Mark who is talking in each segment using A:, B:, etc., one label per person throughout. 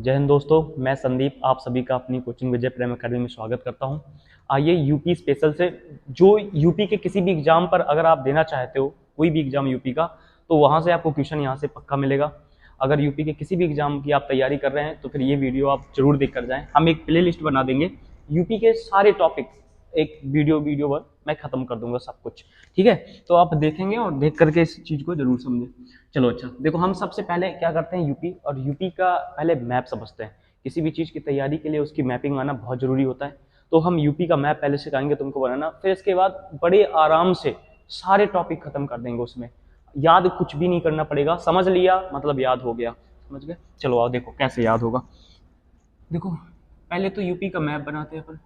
A: जय हिंद दोस्तों, मैं संदीप आप सभी का अपनी कोचिंग विजय प्रेम अकेडमी में स्वागत करता हूं। आइए यूपी स्पेशल से जो यूपी के किसी भी एग्जाम पर अगर आप देना चाहते हो, कोई भी एग्जाम यूपी का, तो वहां से आपको क्वेश्चन यहां से पक्का मिलेगा। अगर यूपी के किसी भी एग्जाम की आप तैयारी कर रहे हैं तो फिर ये वीडियो आप जरूर देख कर जाएं। हम एक प्ले लिस्ट बना देंगे, यूपी के सारे टॉपिक एक वीडियो पर मैं खत्म कर दूंगा सब कुछ। ठीक है, तो आप देखेंगे और देख करके इस चीज को जरूर समझें। चलो अच्छा, देखो हम सबसे पहले क्या करते हैं, यूपी और यूपी का पहले मैप समझते हैं। किसी भी चीज की तैयारी के लिए उसकी मैपिंग आना बहुत जरूरी होता है। तो हम यूपी का मैप पहले सिखाएंगे तुमको बनाना, फिर इसके बाद बड़े आराम से सारे टॉपिक खत्म कर देंगे। उसमें याद कुछ भी नहीं करना पड़ेगा, समझ लिया मतलब याद हो गया। समझ गए? चलो आओ देखो कैसे याद होगा। देखो पहले तो यूपी का मैप बनाते हैं अपन।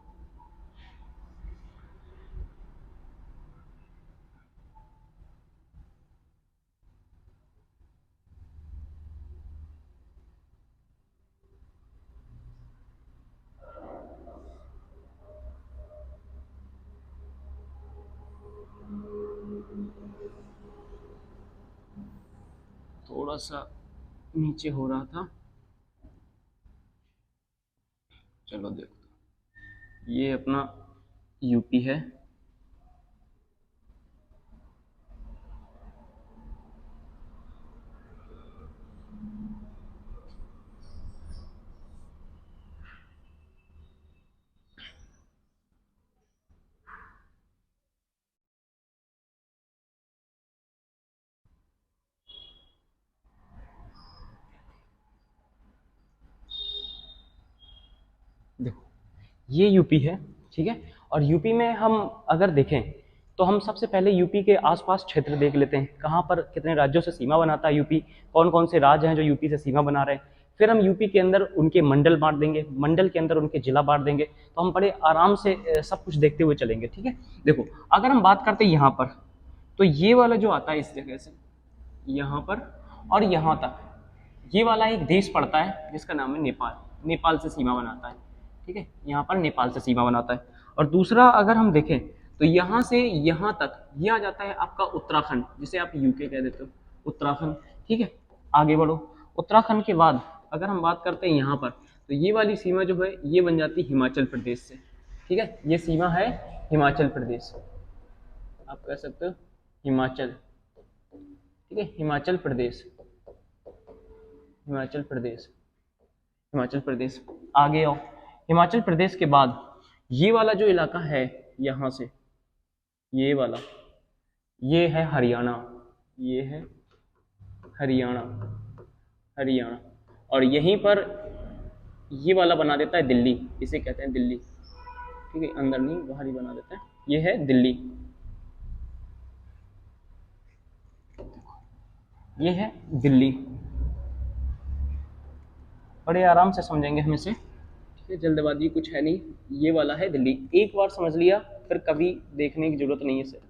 A: थोड़ा सा नीचे हो रहा था, चलो देखो ये अपना यूपी है। देखो ये यूपी है, ठीक है। और यूपी में हम अगर देखें तो हम सबसे पहले यूपी के आसपास क्षेत्र देख लेते हैं, कहाँ पर कितने राज्यों से सीमा बनाता है यूपी, कौन कौन से राज्य हैं जो यूपी से सीमा बना रहे हैं। फिर हम यूपी के अंदर उनके मंडल बांट देंगे, मंडल के अंदर उनके जिला बांट देंगे। तो हम बड़े आराम से सब कुछ देखते हुए चलेंगे। ठीक है, देखो अगर हम बात करते हैं यहाँ पर, तो ये वाला जो आता है इस जगह से यहाँ पर और यहाँ तक, ये वाला एक देश पड़ता है जिसका नाम है नेपाल। नेपाल से सीमा बनाता है। ठीक है, यहाँ पर नेपाल से सीमा बनाता है। और दूसरा अगर हम देखें तो यहाँ से यहाँ तक ये आ जाता है आपका उत्तराखंड, जिसे आप यूके कह देते हो, उत्तराखंड। ठीक है, आगे बढ़ो। उत्तराखंड के बाद अगर हम बात करते हैं यहाँ पर, तो ये वाली सीमा जो है ये बन जाती है हिमाचल प्रदेश से। ठीक है, ये सीमा है हिमाचल प्रदेश, आप कह सकते हो हिमाचल। ठीक है, हिमाचल प्रदेश, हिमाचल प्रदेश, हिमाचल प्रदेश। आगे आओ, हिमाचल प्रदेश के बाद ये वाला जो इलाका है यहाँ से, ये वाला, ये है हरियाणा, ये है हरियाणा, हरियाणा। और यहीं पर ये वाला बना देता है दिल्ली, इसे कहते हैं दिल्ली। ठीक है, अंदर नहीं बाहर ही बना देता है, ये है दिल्ली, ये है दिल्ली। बड़े आराम से समझेंगे हम इसे, ठीक है, जल्दबाजी कुछ है नहीं। ये वाला है दिल्ली, एक बार समझ लिया फिर कभी देखने की जरूरत नहीं है इसे।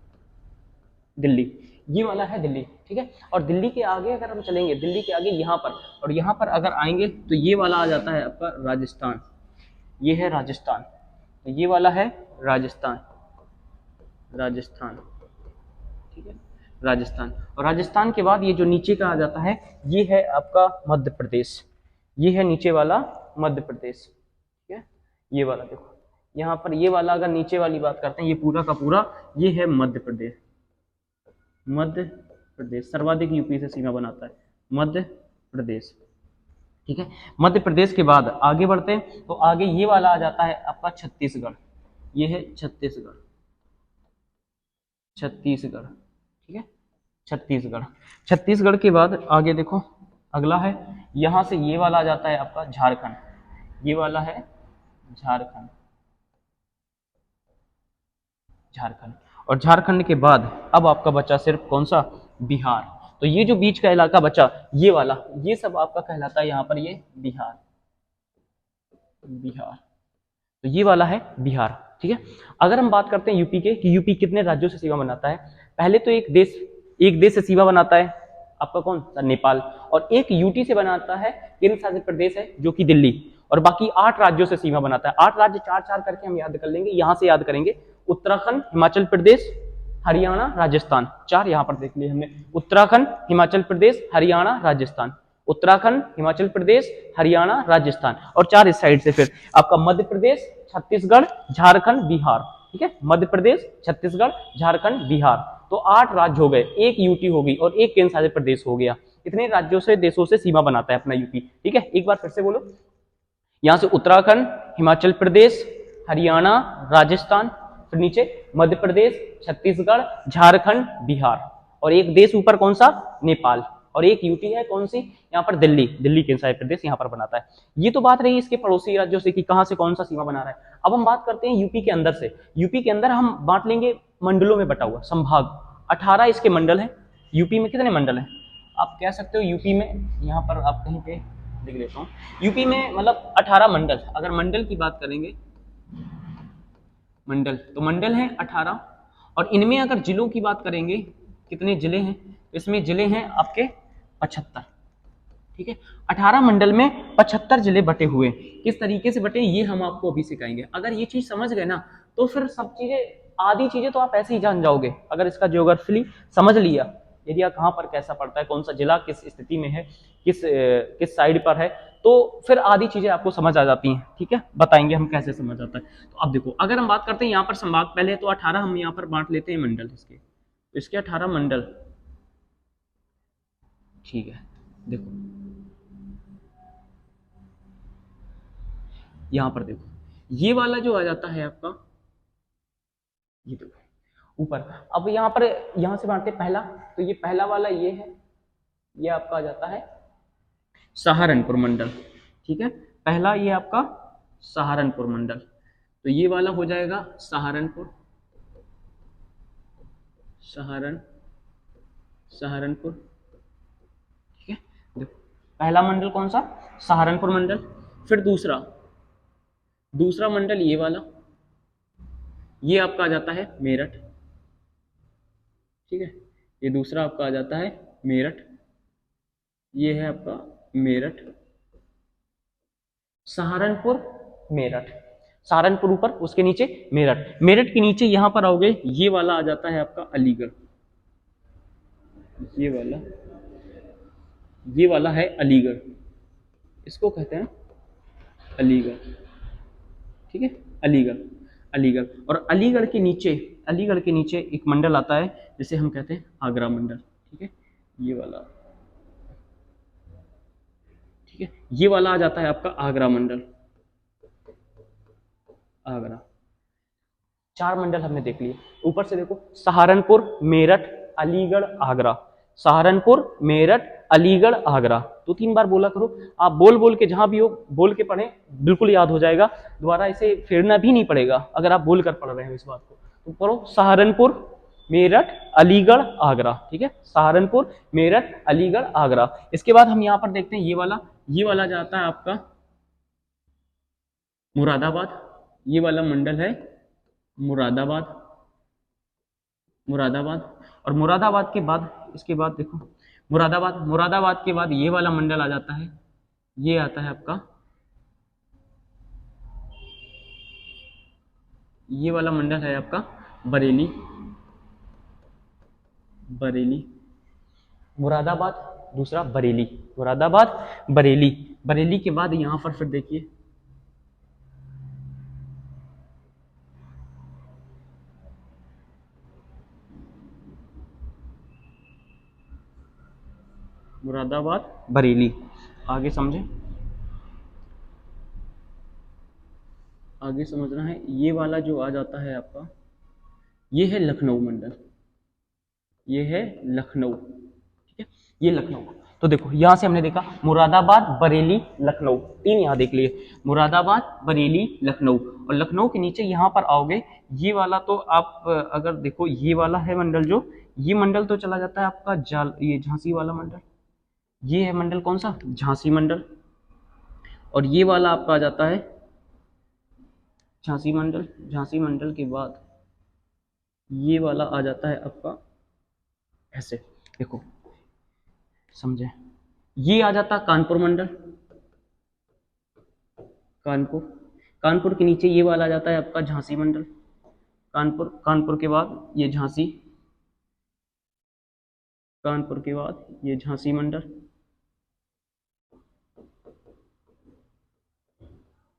A: दिल्ली, ये वाला है दिल्ली। ठीक है, और दिल्ली के आगे अगर हम चलेंगे, दिल्ली के आगे यहाँ पर, और यहाँ पर अगर आएंगे तो ये वाला आ जाता है आपका राजस्थान, ये है राजस्थान। तो ये वाला है राजस्थान, राजस्थान। ठीक है, राजस्थान। और राजस्थान के बाद ये जो नीचे का आ जाता है ये है आपका मध्य प्रदेश, ये है नीचे वाला मध्य प्रदेश। ठीक है, ये वाला देखो यहाँ पर, ये वाला अगर नीचे वाली बात करते हैं, ये पूरा का पूरा ये है मध्य प्रदेश। मध्य प्रदेश सर्वाधिक यूपी से सीमा बनाता है, मध्य प्रदेश। ठीक है, मध्य प्रदेश के बाद आगे बढ़ते हैं तो आगे ये वाला आ जाता है आपका छत्तीसगढ़, ये है छत्तीसगढ़, छत्तीसगढ़। ठीक है, छत्तीसगढ़। छत्तीसगढ़ के बाद आगे देखो अगला है, यहां से ये वाला आ जाता है आपका झारखंड, ये वाला है झारखंड, झारखंड। और झारखंड के बाद अब आपका बचा सिर्फ कौन सा, बिहार। तो ये जो बीच का इलाका बचा ये वाला, ये सब आपका कहलाता है यहाँ पर ये बिहार, बिहार। तो ये वाला है बिहार। ठीक है, अगर हम बात करते हैं यूपी के कि यूपी कितने राज्यों से सीमा बनाता है, पहले तो एक देश से सीमा बनाता है आपका कौन सा, नेपाल। और एक यूटी से बनाता है, केंद्र शासित प्रदेश है जो कि दिल्ली। और बाकी 8 राज्यों से सीमा बनाता है। 8 राज्य 4-4 करके हम याद कर लेंगे, यहां से याद करेंगे, उत्तराखंड, हिमाचल प्रदेश, हरियाणा, राजस्थान। 4 यहां पर देख लिए हमने, उत्तराखंड, हिमाचल प्रदेश, हरियाणा, राजस्थान। उत्तराखंड, हिमाचल प्रदेश, हरियाणा, राजस्थान, और 4 इस साइड से फिर आपका मध्य प्रदेश, छत्तीसगढ़, झारखंड, बिहार। ठीक है, मध्य प्रदेश, छत्तीसगढ़, झारखंड, बिहार। तो 8 राज्य हो गए, एक यूटी हो गई और एक केंद्र शासित प्रदेश हो गया। इतने राज्यों से, देशों से सीमा बनाता है अपना यूपी। ठीक है, एक बार फिर से बोलो, यहां से उत्तराखंड, हिमाचल प्रदेश, हरियाणा, राजस्थान, फिर नीचे मध्य प्रदेश, छत्तीसगढ़, झारखंड, बिहार, और एक देश ऊपर कौन सा, नेपाल, और एक यूटी है कौन सी, यहाँ पर दिल्ली, दिल्ली केंद्र शासित प्रदेश यहाँ पर बनाता है। ये तो बात रही इसके पड़ोसी राज्यों से कि कहां से कौन सा सीमा बना रहा है। अब हम बात करते हैं यूपी के अंदर से। यूपी के अंदर हम बांट लेंगे मंडलों में बटा हुआ, संभाग। 18 इसके मंडल है। यूपी में कितने मंडल हैं, आप कह सकते हो यूपी में, यहाँ पर आप कहीं पे लिख लेता हूँ, यूपी में मतलब 18 मंडल। अगर मंडल की बात करेंगे, मंडल तो मंडल है 18, और इनमें अगर जिलों की बात करेंगे, कितने जिले हैं, इसमें जिले हैं आपके 75। ठीक है, 18 मंडल में 75 जिले बटे हुए। किस तरीके से बटे ये हम आपको अभी सिखाएंगे। अगर ये चीज समझ गए ना, तो फिर सब चीजें, आधी चीजें तो आप ऐसे ही जान जाओगे अगर इसका ज्योग्राफिकली समझ लिया। एरिया कहाँ पर कैसा पड़ता है, कौन सा जिला किस स्थिति में है, किस साइड पर है, तो फिर आधी चीजें आपको समझ आ जाती हैं। ठीक है, बताएंगे हम कैसे समझ आता है। तो अब देखो, अगर हम बात करते हैं यहाँ पर संभाग पहले, तो 18 हम यहाँ पर बांट लेते हैं मंडल इसके, तो इसके 18 मंडल। ठीक है, देखो यहां पर देखो, ये वाला जो आ जाता है आपका, ये देखो ऊपर। अब यहाँ पर, यहां से बांटते पहला, तो ये पहला वाला ये है, ये आपका आ जाता है सहारनपुर मंडल। ठीक है, पहला ये आपका सहारनपुर मंडल, तो ये वाला हो जाएगा सहारनपुर, सहारनपुर। ठीक है, देखो पहला मंडल कौन सा, सहारनपुर मंडल। फिर दूसरा, दूसरा मंडल ये वाला, ये आपका आ जाता है मेरठ। ठीक है, ये दूसरा आपका आ जाता है मेरठ, ये है आपका मेरठ, सहारनपुर, मेरठ। सहारनपुर ऊपर, उसके नीचे मेरठ। मेरठ के नीचे यहां पर आओगे, ये वाला आ जाता है आपका अलीगढ़, ये वाला है अलीगढ़, इसको कहते हैं अलीगढ़। ठीक है, अलीगढ़, अलीगढ़। और अलीगढ़ के नीचे, अलीगढ़ के नीचे एक मंडल आता है जिसे हम कहते हैं आगरा मंडल। ठीक है, ये वाला, ठीक है, ये वाला आ जाता है आपका आगरा मंडल, आगरा। 4 मंडल हमने देख लिए। ऊपर से देखो, सहारनपुर, मेरठ, अलीगढ़, आगरा, सहारनपुर, मेरठ, अलीगढ़, आगरा। तो 3 बार बोला करो। आप बोल बोल के, जहां भी हो बोल के पढ़ें, बिल्कुल याद हो जाएगा। दोबारा इसे फेरना भी नहीं पड़ेगा अगर आप बोल कर पढ़ रहे हो इस बात को। तो पढ़ो सहारनपुर, मेरठ, अलीगढ़, आगरा। ठीक है, सहारनपुर, मेरठ, अलीगढ़, आगरा। इसके बाद हम यहाँ पर देखते हैं ये वाला जाता है आपका मुरादाबाद, ये वाला मंडल है मुरादाबाद, मुरादाबाद। और मुरादाबाद के बाद, इसके बाद देखो, मुरादाबाद के बाद ये वाला मंडल आ जाता है, ये आता है आपका, ये वाला मंडल है आपका बरेली, बरेली, मुरादाबाद, दूसरा बरेली, मुरादाबाद, बरेली। बरेली के बाद यहां पर फिर देखिए, मुरादाबाद, बरेली। आगे समझे, आगे समझना है। ये वाला जो आ जाता है आपका, ये है लखनऊ मंडल, ये है लखनऊ। ठीक है, ये लखनऊ। तो देखो यहां से हमने देखा मुरादाबाद, बरेली, लखनऊ, 3 यहां देख लिए, मुरादाबाद, बरेली, लखनऊ। और लखनऊ के नीचे यहां पर आओगे, ये वाला तो आप अगर देखो, ये वाला है मंडल, जो ये मंडल तो चला जाता है आपका ये झांसी वाला मंडल, ये है मंडल कौन सा, झांसी मंडल। और ये वाला आपका आ जाता है झांसी मंडल, झांसी मंडल के बाद ये वाला आ जाता है आपका, ऐसे देखो समझे, ये आ जाता कानपुर मंडल, कानपुर। कानपुर के नीचे ये वाला आ जाता है आपका झांसी मंडल, कानपुर। कानपुर के बाद ये झांसी, कानपुर के बाद ये झांसी मंडल।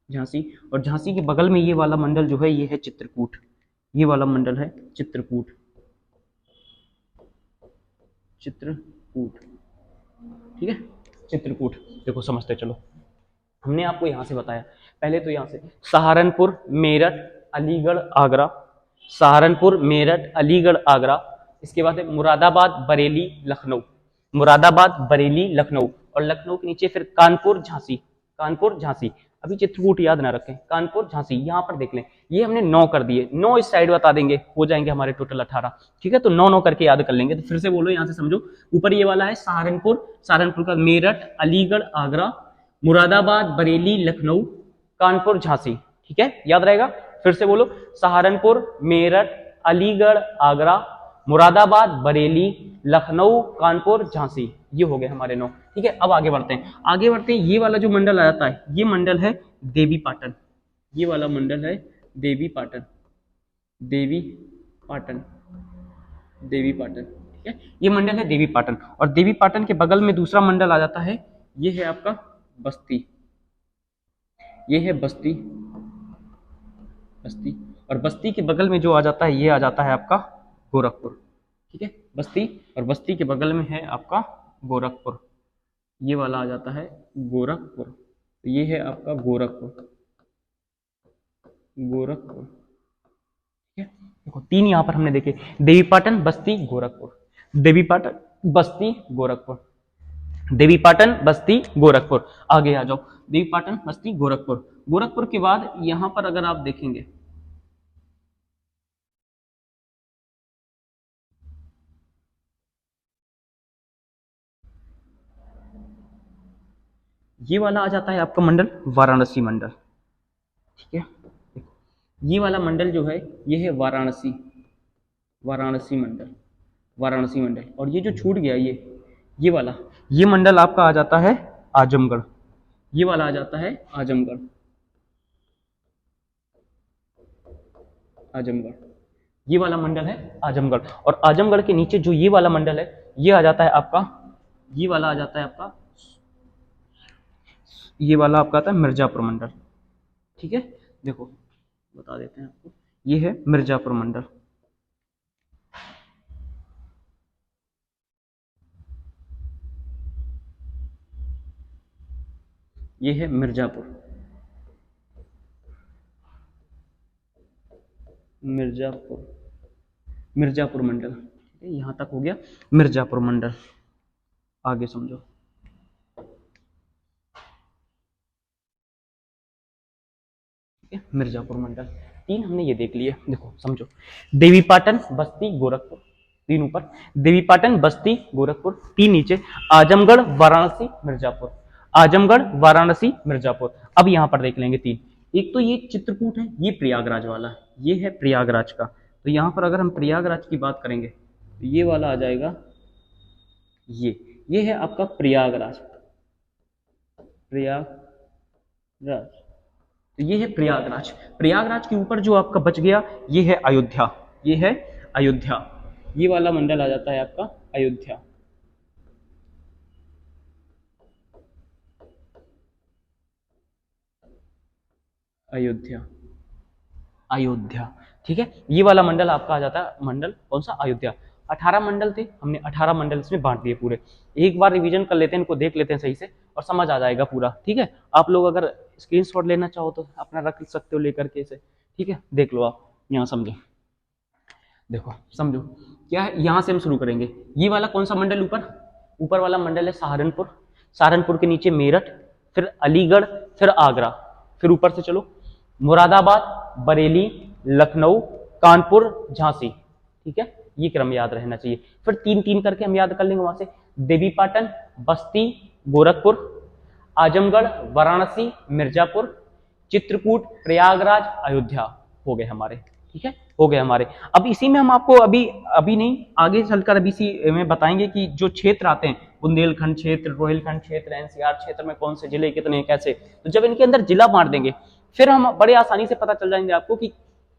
A: झांसी। और झांसी के बगल में ये वाला मंडल जो है ये है चित्रकूट, ये वाला मंडल है चित्रकूट, चित्रकूट, ठीक है, चित्रकूट। देखो समझते चलो, हमने आपको यहां से बताया, पहले तो यहां से सहारनपुर, मेरठ, अलीगढ़, आगरा, सहारनपुर, मेरठ, अलीगढ़, आगरा, इसके बाद है मुरादाबाद, बरेली, लखनऊ, मुरादाबाद, बरेली, लखनऊ, और लखनऊ के नीचे फिर कानपुर, झांसी, कानपुर, झांसी। अभी चित्रकूट याद ना रखें, कानपुर, झांसी, यहां पर देख लें, ये हमने 9 कर दिए, 9 इस साइड बता देंगे, हो जाएंगे हमारे टोटल 18, ठीक है। तो 9 9 करके याद कर लेंगे। तो फिर से बोलो, यहां से समझो, ऊपर ये वाला है सहारनपुर, सहारनपुर का मेरठ, अलीगढ़, आगरा, मुरादाबाद, बरेली, लखनऊ, कानपुर, झांसी, ठीक है, याद रहेगा। फिर से बोलो, सहारनपुर, मेरठ, अलीगढ़, आगरा, मुरादाबाद, बरेली, लखनऊ, कानपुर, झांसी, ये हो गए हमारे 9, ठीक है। अब आगे बढ़ते हैं, आगे बढ़ते हैं। ये वाला जो मंडल आ जाता है, ये मंडल है देवी पाटन, ये वाला मंडल है देवी पाटन, देवी पाटन, देवी पाटन, ठीक है, ये मंडल है देवी पाटन। और देवी पाटन के बगल में दूसरा मंडल आ जाता है, ये है आपका बस्ती, ये है बस्ती, बस्ती। और बस्ती के बगल में जो आ जाता है, ये आ जाता है आपका गोरखपुर, ठीक है, बस्ती। और बस्ती के बगल में है आपका गोरखपुर, ये वाला आ जाता है गोरखपुर, तो ये है आपका गोरखपुर, गोरखपुर, ठीक है। देखो 3 यहां पर हमने देखे, देवीपाटन, बस्ती, गोरखपुर, देवीपाटन, बस्ती, गोरखपुर, देवीपाटन, बस्ती, गोरखपुर। आगे आ जाओ, देवीपाटन, बस्ती, गोरखपुर। गोरखपुर के बाद यहां पर अगर आप देखेंगे, ये वाला आ जाता है आपका मंडल वाराणसी मंडल, ठीक है। ये वाला मंडल जो है ये है वाराणसी, वाराणसी मंडल, वाराणसी मंडल। और ये जो छूट गया ये वाला, ये मंडल आपका आ जाता है आजमगढ़, ये वाला आ जाता है आजमगढ़, आजमगढ़, ये वाला मंडल है आजमगढ़। और आजमगढ़ के नीचे जो ये वाला मंडल है, ये आ जाता है आपका, ये वाला आ जाता है आपका, ये वाला आपका आता है मिर्जापुर मंडल, ठीक है। देखो बता देते हैं आपको, ये है मिर्जापुर मंडल, ये है मिर्जापुर, मिर्जापुर, मिर्जापुर मंडल, ठीक है, यहां तक हो गया मिर्जापुर मंडल। आगे समझो, ठीक है, मिर्जापुर मंडल 3 हमने ये देख लिए। देखो समझो, देवीपाटन, बस्ती, गोरखपुर, 3 ऊपर, देवीपाटन, बस्ती, गोरखपुर, 3 नीचे, आजमगढ़, वाराणसी, मिर्जापुर, आजमगढ़, वाराणसी, मिर्जापुर। अब यहां पर देख लेंगे 3, एक तो ये चित्रकूट है, ये प्रयागराज वाला है, ये है प्रयागराज का। तो यहां पर अगर हम प्रयागराज की बात करेंगे, तो ये वाला आ जाएगा, ये है आपका प्रयागराज, प्रयागराज, तो ये है प्रयागराज। प्रयागराज के ऊपर जो आपका बच गया, ये है अयोध्या, ये है अयोध्या, ये वाला मंडल आ जाता है आपका अयोध्या, अयोध्या, अयोध्या, ठीक है। ये वाला मंडल आपका आ जाता है, मंडल कौन सा, अयोध्या। 18 मंडल थे, हमने 18 मंडल इसमें बांट दिए पूरे। एक बार रिवीजन कर लेते हैं, इनको देख लेते हैं सही से और समझ आ जाएगा पूरा, ठीक है। आप लोग अगर स्क्रीनशॉट लेना चाहो तो अपना रख सकते हो लेकर के इसे, ठीक है, देख लो आप यहाँ समझो। देखो समझो क्या है, यहाँ से हम शुरू करेंगे। ये वाला कौन सा मंडल, ऊपर वाला मंडल है सहारनपुर, सहारनपुर के नीचे मेरठ, फिर अलीगढ़, फिर आगरा, फिर ऊपर से चलो मुरादाबाद, बरेली, लखनऊ, कानपुर, झांसी, ठीक है, ये क्रम याद रहना चाहिए। फिर 3 3 करके हम याद कर लेंगे वहां से, देवीपाटन, बस्ती, गोरखपुर, आजमगढ़, वाराणसी, मिर्जापुर, चित्रकूट, प्रयागराज, अयोध्या, हो गए हमारे, ठीक है, हो गए हमारे। अब इसी में हम आपको अभी अभी नहीं, आगे चलकर अभी इसी में बताएंगे कि जो क्षेत्र आते हैं, बुंदेलखंड क्षेत्र, रोहिलखंड क्षेत्र, एनसीआर क्षेत्र में कौन से जिले कितने कैसे, तो जब इनके अंदर जिला बांट देंगे, फिर हम बड़े आसानी से पता चल जाएंगे आपको कि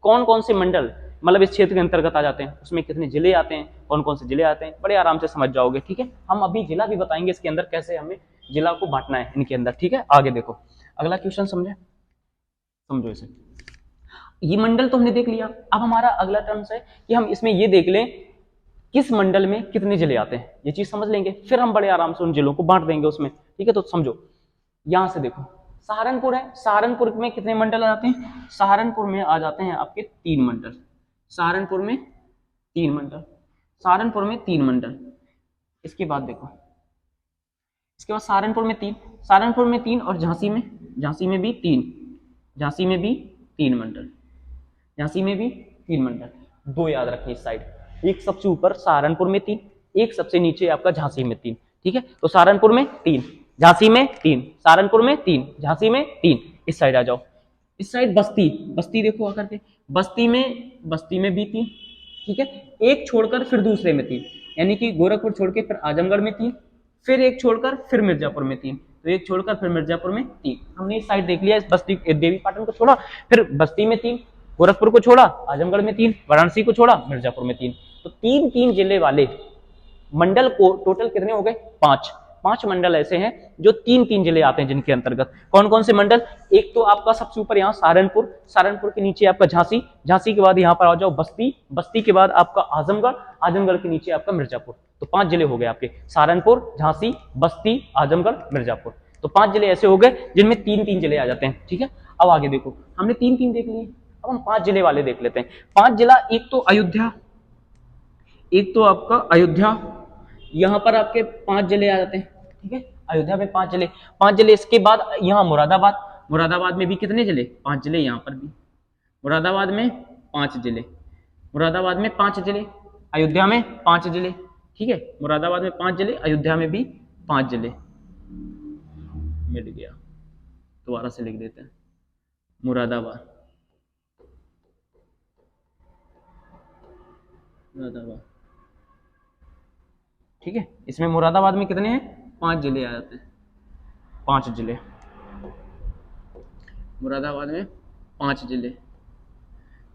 A: कौन कौन से मंडल मतलब इस क्षेत्र के अंतर्गत आ जाते हैं, उसमें कितने जिले आते हैं, कौन कौन से जिले आते हैं, बड़े आराम से समझ जाओगे, ठीक है। हम अभी जिला भी बताएंगे इसके अंदर कैसे हमें जिला को बांटना है इनके अंदर, ठीक है। आगे देखो अगला क्वेश्चन समझे, समझो इसे। ये मंडल तो हमने देख लिया। अब हमारा अगला टर्म है कि हम इसमें ये देख लें किस मंडल में कितने जिले आते हैं, ये चीज समझ लेंगे, फिर हम बड़े आराम से उन जिलों को बांट देंगे उसमें। ठीक है, तो समझो यहां से देखो सहारनपुर है, सहारनपुर में कितने मंडल आ जाते हैं? सहारनपुर में आ जाते हैं आपके 3 मंडल। सहारनपुर में 3 मंडल, सहारनपुर में 3 मंडल। इसके बाद देखो, इसके बाद सहारनपुर में 3, सहारनपुर में 3 और झांसी में भी 3, झांसी में भी 3 मंडल, झांसी में भी 3 मंडल। 2 याद रखें इस साइड, एक सबसे ऊपर सहारनपुर में 3, एक सबसे नीचे आपका झांसी में 3। ठीक है, तो सहारनपुर में 3, झांसी में 3, सहारनपुर में 3, झांसी में 3। इस साइड आ जाओ, इस साइड बस्ती, बस्ती देखो आकर के, बस्ती में भी 3। ठीक है, एक छोड़कर फिर दूसरे में 3, यानी कि गोरखपुर छोड़ के फिर आजमगढ़ में 3, फिर एक छोड़कर फिर मिर्जापुर में 3, तो एक छोड़कर फिर मिर्जापुर में 3। हमने इस साइड देख लिया, इस बस्ती देवी पाटन को छोड़ा, फिर बस्ती में 3, गोरखपुर को छोड़ा, आजमगढ़ में 3, वाराणसी को छोड़ा, मिर्जापुर में 3। तो 3-3 जिले वाले मंडल को टोटल कितने हो गए? 5 मंडल ऐसे हैं जो 3-3 जिले आते हैं, जिनके अंतर्गत कौन कौन से मंडल? एक तो आपका सबसे ऊपर यहाँ सहारनपुर, सहारनपुर के नीचे आपका झांसी, झांसी के बाद यहाँ पर आ जाओ बस्ती, बस्ती के बाद आपका आजमगढ़, आजमगढ़ के नीचे आपका मिर्जापुर। तो 5 जिले हो गए आपके, सहारनपुर, झांसी, बस्ती, आजमगढ़, मिर्जापुर। तो 5 जिले ऐसे हो गए जिनमें 3-3 जिले आ जाते हैं। ठीक है, अब आगे देखो, हमने 3-3 देख लिए, अब हम 5 जिले वाले देख लेते हैं। 5 जिला, एक तो अयोध्या, एक तो आपका अयोध्या, यहां पर आपके 5 जिले आ जाते हैं। ठीक है, अयोध्या में 5 जिले, 5 जिले। इसके बाद यहाँ मुरादाबाद, मुरादाबाद में भी कितने जिले? 5 जिले। यहाँ पर भी मुरादाबाद में 5 जिले, मुरादाबाद में 5 जिले, अयोध्या में 5 जिले। ठीक है, मुरादाबाद में 5 जिले, अयोध्या में भी 5 जिले। मिल गया, दोबारा से लिख देते हैं, मुरादाबाद, मुरादाबाद। ठीक है, इसमें मुरादाबाद में कितने हैं? 5 जिले आ जाते हैं, 5 जिले, मुरादाबाद में 5 जिले,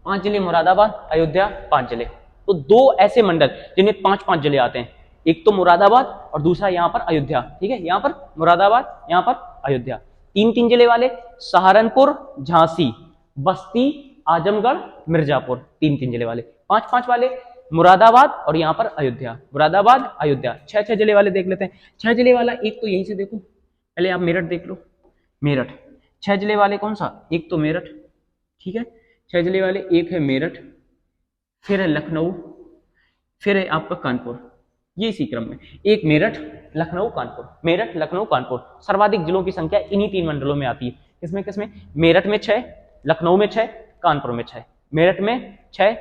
A: 5 जिले मुरादाबाद, अयोध्या 5 जिले। तो 2 ऐसे मंडल जिनमें 5-5 जिले आते हैं, एक तो मुरादाबाद और दूसरा यहाँ पर अयोध्या। ठीक है, यहाँ पर मुरादाबाद, यहाँ पर अयोध्या। 3-3 जिले वाले सहारनपुर, झांसी, बस्ती, आजमगढ़, मिर्जापुर। 3-3 जिले वाले। 5-5 वाले मुरादाबाद और यहाँ पर अयोध्या, मुरादाबाद, अयोध्या। 6-6 जिले वाले देख लेते हैं। 6 जिले वाला एक तो यहीं से देखो, पहले आप मेरठ देख लो, मेरठ। 6 जिले वाले कौन सा? एक तो मेरठ। ठीक है, 6 जिले वाले, एक है मेरठ, फिर है लखनऊ, फिर है आपका कानपुर। ये इसी क्रम में, एक मेरठ, लखनऊ, कानपुर, मेरठ, लखनऊ, कानपुर। सर्वाधिक जिलों की संख्या इन्हीं 3 मंडलों में आती है। किसमें किसमें? मेरठ में 6, लखनऊ में 6, कानपुर में 6। मेरठ में 6,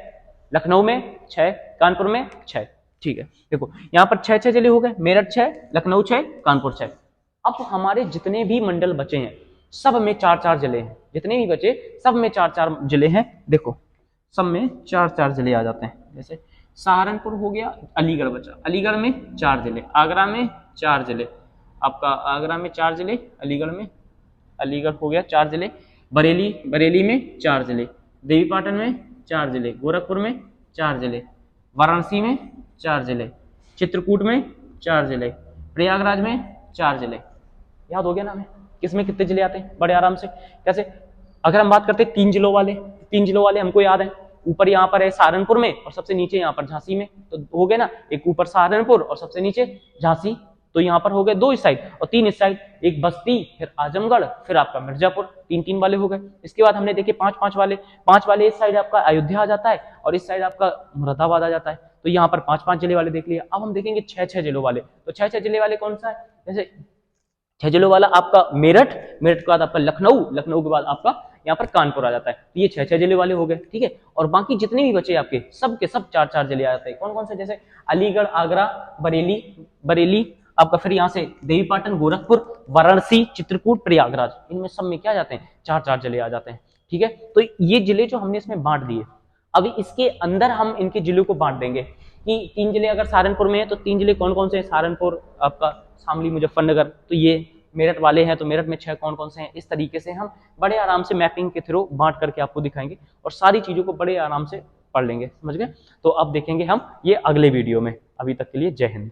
A: लखनऊ में 6, कानपुर में 6। ठीक है, देखो यहाँ पर 6-6 जिले हो गए, मेरठ 6, लखनऊ 6, कानपुर 6। अब हमारे जितने भी मंडल बचे हैं सब में 4-4 जिले हैं, जितने भी बचे सब में 4-4 जिले हैं। देखो सब में 4-4 जिले आ जाते हैं। जैसे सहारनपुर हो गया, अलीगढ़ बचा, अलीगढ़ में 4 जिले, आगरा में 4 जिले, आपका आगरा में 4 जिले, अलीगढ़ में, अलीगढ़ हो गया 4 जिले, बरेली, बरेली में 4 जिले, देवीपाटन में 4 जिले, गोरखपुर में 4 जिले, वाराणसी में 4 जिले, चित्रकूट में 4 जिले, प्रयागराज में 4 जिले। याद हो गया ना हमें किसमें कितने जिले आते हैं? बड़े आराम से। कैसे? अगर हम बात करते हैं 3 जिलों वाले, 3 जिलों वाले हमको याद है, ऊपर यहाँ पर है सहारनपुर में और सबसे नीचे यहाँ पर झांसी में, तो हो गए ना, एक ऊपर सहारनपुर और सबसे नीचे झांसी, तो यहाँ पर हो गए 2 इस साइड और 3 इस साइड, एक बस्ती, फिर आजमगढ़, फिर आपका मिर्जापुर। 3-3 वाले हो गए। इसके बाद हमने देखे 5-5 वाले, 5 वाले इस साइड आपका अयोध्या आ जाता है और इस साइड आपका मुरादाबाद आ जाता है। तो यहाँ पर 5-5 जिले वाले देख लिए। अब हम देखेंगे 6-6 जिलों वाले। तो 6-6 जिले वाले कौन सा है? जैसे 6 जिलों वाला आपका मेरठ, मेरठ के बाद आपका लखनऊ, लखनऊ के बाद आपका यहाँ पर कानपुर आ जाता है। तो ये 6-6 जिले वाले हो गए। ठीक है, और बाकी जितने भी बचे आपके सब के सब 4-4 जिले आ जाते हैं। कौन कौन से? जैसे अलीगढ़, आगरा, बरेली, बरेली आपका, फिर यहाँ से देवीपाटन, गोरखपुर, वाराणसी, चित्रकूट, प्रयागराज, इनमें सब में क्या जाते हैं? 4-4 जिले आ जाते हैं। ठीक है, तो ये जिले जो हमने इसमें बांट दिए, अभी इसके अंदर हम इनके जिलों को बांट देंगे कि 3 जिले अगर सहारनपुर में है तो 3 जिले कौन कौन से हैं? सहारनपुर, आपका शामली, मुजफ्फरनगर, तो ये मेरठ वाले हैं तो मेरठ में 6 कौन कौन से हैं। इस तरीके से हम बड़े आराम से मैपिंग के थ्रू बांट करके आपको दिखाएंगे और सारी चीजों को बड़े आराम से पढ़ लेंगे। समझ गए? तो अब देखेंगे हम ये अगले वीडियो में। अभी तक के लिए जय हिंद।